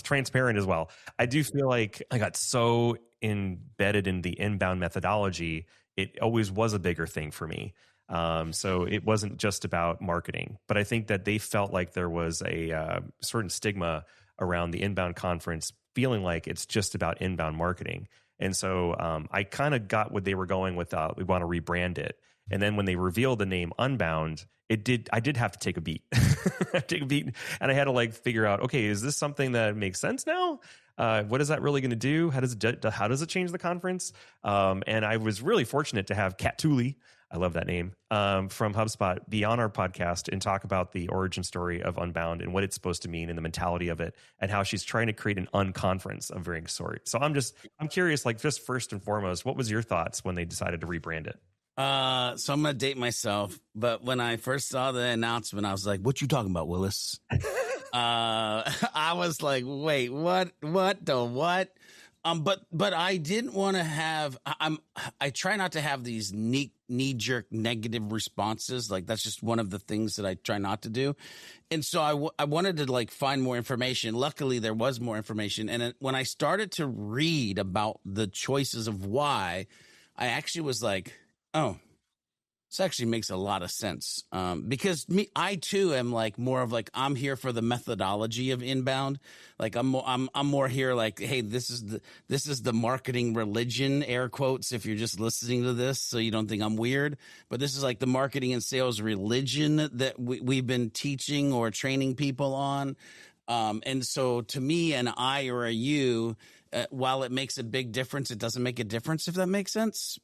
transparent as well. I do feel like I got so embedded in the inbound methodology. It always was a bigger thing for me. So it wasn't just about marketing, but I think that they felt like there was a certain stigma around the Inbound Conference, feeling like it's just about inbound marketing. And so I kind of got what they were going with. We want to rebrand it. And then when they revealed the name Unbound, I did have to take a beat, and I had to figure out, okay, is this something that makes sense now? What is that really going to do? How does it change the conference? And I was really fortunate to have Kat Tooley, I love that name, from HubSpot, be on our podcast and talk about the origin story of Unbound and what it's supposed to mean and the mentality of it and how she's trying to create an unconference of varying sort. So I'm curious, just first and foremost, what was your thoughts when they decided to rebrand it? So I'm going to date myself, but when I first saw the announcement, I was like, what you talking about, Willis? I was like, wait, what the what? But I didn't want to have, I try not to have these knee-jerk negative responses. That's just one of the things that I try not to do. And so I wanted to find more information. Luckily, there was more information. And when I started to read about the choices of why, I actually was like, oh, this actually makes a lot of sense. Because I too am more of I'm here for the methodology of inbound. I'm more here hey, this is the marketing religion, air quotes, if you're just listening to this, so you don't think I'm weird. But this is the marketing and sales religion that we've been teaching or training people on. And so to me, an I or a you, while it makes a big difference, it doesn't make a difference, if that makes sense.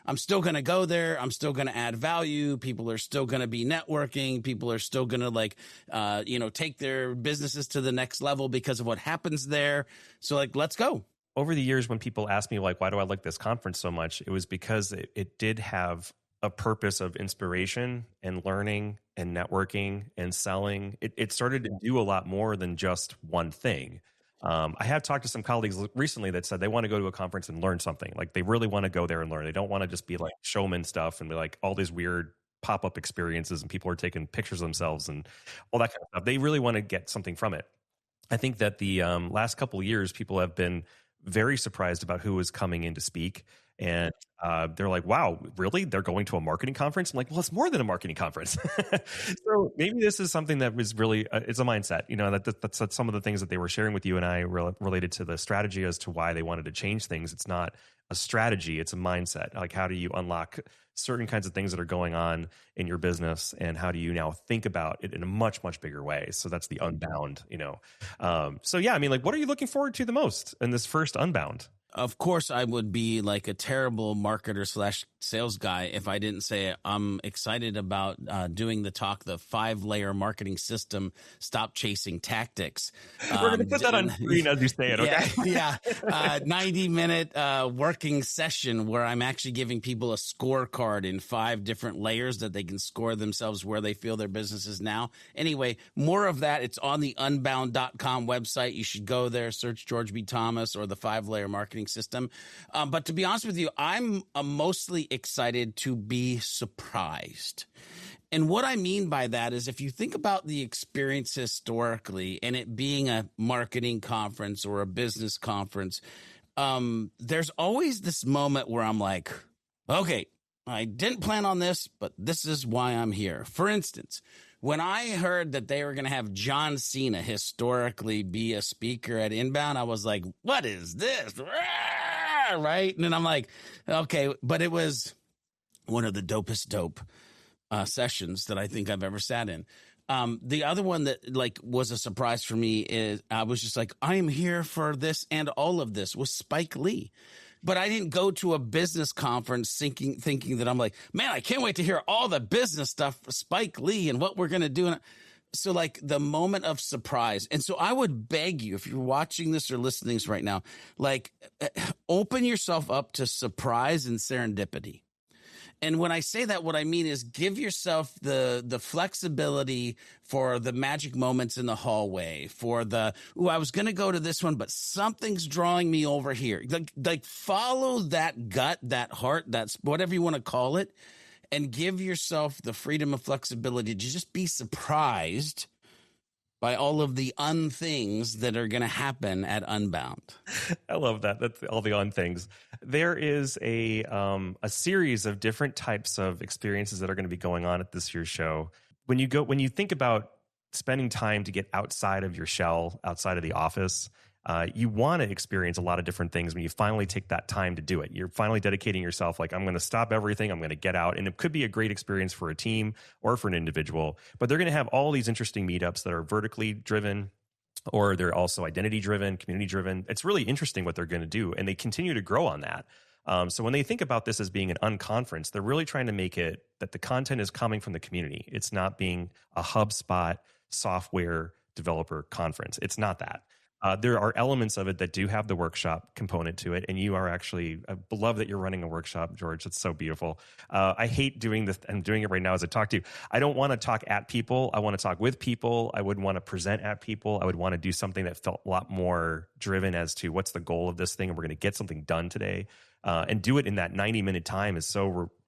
I'm still going to go there. I'm still going to add value. People are still going to be networking. People are still going to take their businesses to the next level because of what happens there. So let's go. Over the years, when people ask me why do I like this conference so much, it was because it did have a purpose of inspiration and learning and networking and selling. It started to do a lot more than just one thing. I have talked to some colleagues recently that said they want to go to a conference and learn something. They really want to go there and learn. They don't want to just be showman stuff and be all these weird pop-up experiences and people are taking pictures of themselves and all that kind of stuff. They really want to get something from it. I think that the last couple of years, people have been very surprised about who is coming in to speak. And they're like, wow, really? They're going to a marketing conference? I'm like, well, it's more than a marketing conference. So maybe this is something that was really, it's a mindset, that's some of the things that they were sharing with you and I related to the strategy as to why they wanted to change things. It's not a strategy, it's a mindset. Like, how do you unlock certain kinds of things that are going on in your business, and how do you now think about it in a much, much bigger way? So that's the Unbound, So yeah, I mean, like, what are you looking forward to the most in this first Unbound? Of course, I would be like a terrible marketer / sales guy if I didn't say I'm excited about doing the talk, the 5-layer marketing system, stop chasing tactics. We're going to put that on screen as you say it, okay? Yeah. 90-minute working session where I'm actually giving people a scorecard in 5 different layers that they can score themselves where they feel their business is now. Anyway, more of that. It's on the unbound.com website. You should go there, search George B. Thomas or the 5-layer marketing system. But to be honest with you, I'm mostly excited to be surprised. And what I mean by that is, if you think about the experience historically and it being a marketing conference or a business conference, there's always this moment where I'm like, okay, I didn't plan on this, but this is why I'm here. For instance, when I heard that they were going to have John Cena historically be a speaker at Inbound, I was like, what is this? Right? And then I'm like, okay, but it was one of the dopest dope sessions that I think I've ever sat in. The other one that like was a surprise for me is I was just like, I am here for this and all of this, was Spike Lee. But I didn't go to a business conference thinking that I'm like, man, I can't wait to hear all the business stuff for Spike Lee and what we're going to do. And so like the moment of surprise. And so I would beg you, if you're watching this or listening to this right now, like open yourself up to surprise and serendipity. And when I say that, what I mean is give yourself the flexibility for the magic moments in the hallway, for the, I was going to go to this one, but something's drawing me over here. Like follow that gut, that heart, that's whatever you want to call it, and give yourself the freedom and flexibility to just be surprised by all of the unthings that are going to happen at Unbound. I love that. That's all the unthings. There is a series of different types of experiences that are going to be going on at this year's show. When you think about spending time to get outside of your shell, outside of the office, you want to experience a lot of different things when you finally take that time to do it. You're finally dedicating yourself, like, I'm going to stop everything, I'm going to get out. And it could be a great experience for a team or for an individual, but they're going to have all these interesting meetups that are vertically driven, or they're also identity driven, community driven. It's really interesting what they're going to do, and they continue to grow on that. So when they think about this as being an unconference, they're really trying to make it that the content is coming from the community. It's not being a HubSpot software developer conference. It's not that. There are elements of it that do have the workshop component to it. And you are actually, I love that you're running a workshop, George. It's so beautiful. I hate doing this. I'm doing it right now as I talk to you. I don't want to talk at people. I want to talk with people. I wouldn't want to present at people. I would want to do something that felt a lot more driven as to what's the goal of this thing. And we're going to get something done today. And do it in that 90-minute time is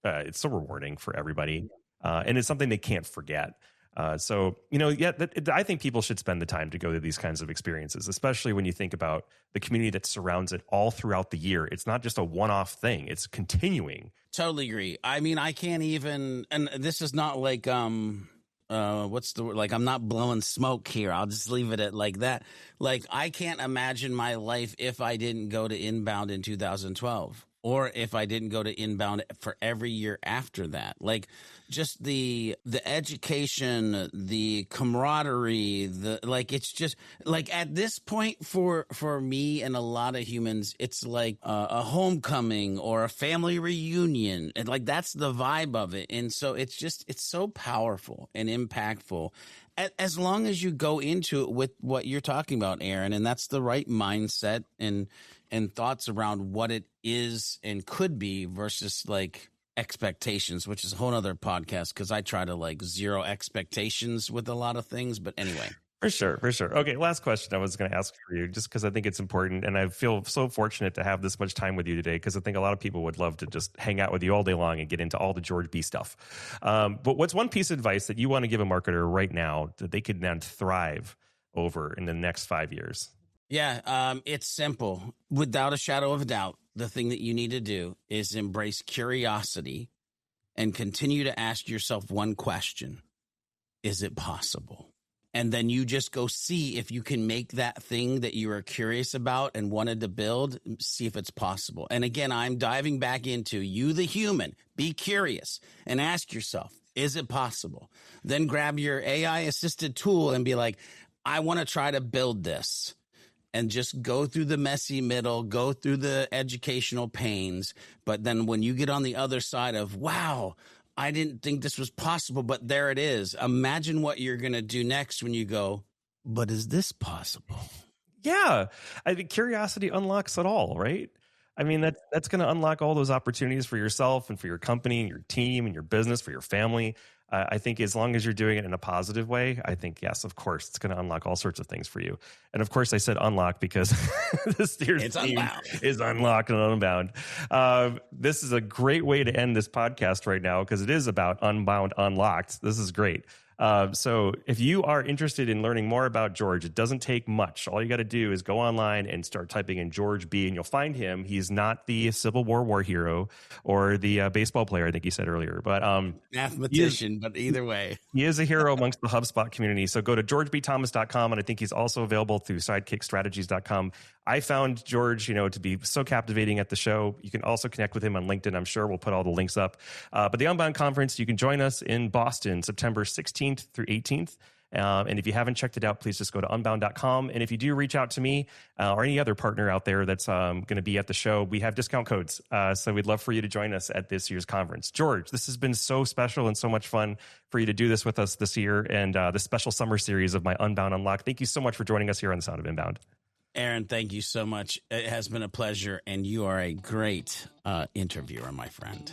it's so rewarding for everybody. And it's something they can't forget. I think people should spend the time to go to these kinds of experiences, especially when you think about the community that surrounds it all throughout the year. It's not just a one-off thing. It's continuing. Totally agree. I mean, I can't even, and this is not like, what's the word? Like, I'm not blowing smoke here. I'll just leave it at like that. Like, I can't imagine my life if I didn't go to Inbound in 2012. Or if I didn't go to Inbound for every year after that. Like, just the education, the camaraderie, it's just like at this point for me and a lot of humans, it's like a homecoming or a family reunion. And like, that's the vibe of it. And so it's so powerful and impactful as long as you go into it with what you're talking about, Aaron, and that's the right mindset and thoughts around what it is and could be versus like expectations, which is a whole nother podcast because I try to like zero expectations with a lot of things. But anyway. For sure. Okay, last question I was going to ask for you, just because I think it's important. And I feel so fortunate to have this much time with you today, because I think a lot of people would love to just hang out with you all day long and get into all the George B stuff. But what's one piece of advice that you want to give a marketer right now that they could then thrive over in the next 5 years? Yeah, it's simple. Without a shadow of a doubt, the thing that you need to do is embrace curiosity and continue to ask yourself one question. Is it possible? And then you just go see if you can make that thing that you are curious about and wanted to build, see if it's possible. And again, I'm diving back into you, the human. Be curious and ask yourself, is it possible? Then grab your AI assisted tool and be like, I want to try to build this. And just go through the messy middle, go through the educational pains. But then when you get on the other side of, wow, I didn't think this was possible, but there it is. Imagine what you're going to do next when you go, but is this possible? Yeah. I think curiosity unlocks it all, right? I mean, that's going to unlock all those opportunities for yourself and for your company and your team and your business, for your family. I think as long as you're doing it in a positive way, I think, yes, of course, it's going to unlock all sorts of things for you. And of course, I said unlock because this year's theme is Unlocked and Unbound. This is a great way to end this podcast right now because it is about Unbound Unlocked. This is great. So if you are interested in learning more about George, it doesn't take much. All you got to do is go online and start typing in George B, and you'll find him. He's not the Civil War hero or the baseball player, I think he said earlier, but mathematician, but either way, he is a hero amongst the HubSpot community. So go to georgebthomas.com, and I think he's also available through sidekickstrategies.com. I found George, to be so captivating at the show. You can also connect with him on LinkedIn. I'm sure we'll put all the links up. But the Unbound Conference, you can join us in Boston, September 16th through 18th. And if you haven't checked it out, please just go to unbound.com. And if you do reach out to me or any other partner out there that's going to be at the show, we have discount codes. So we'd love for you to join us at this year's conference. George, this has been so special and so much fun for you to do this with us this year and the special summer series of my Unbound Unlocked. Thank you so much for joining us here on The Sound of Inbound. Aaron, thank you so much. It has been a pleasure, and you are a great interviewer, my friend.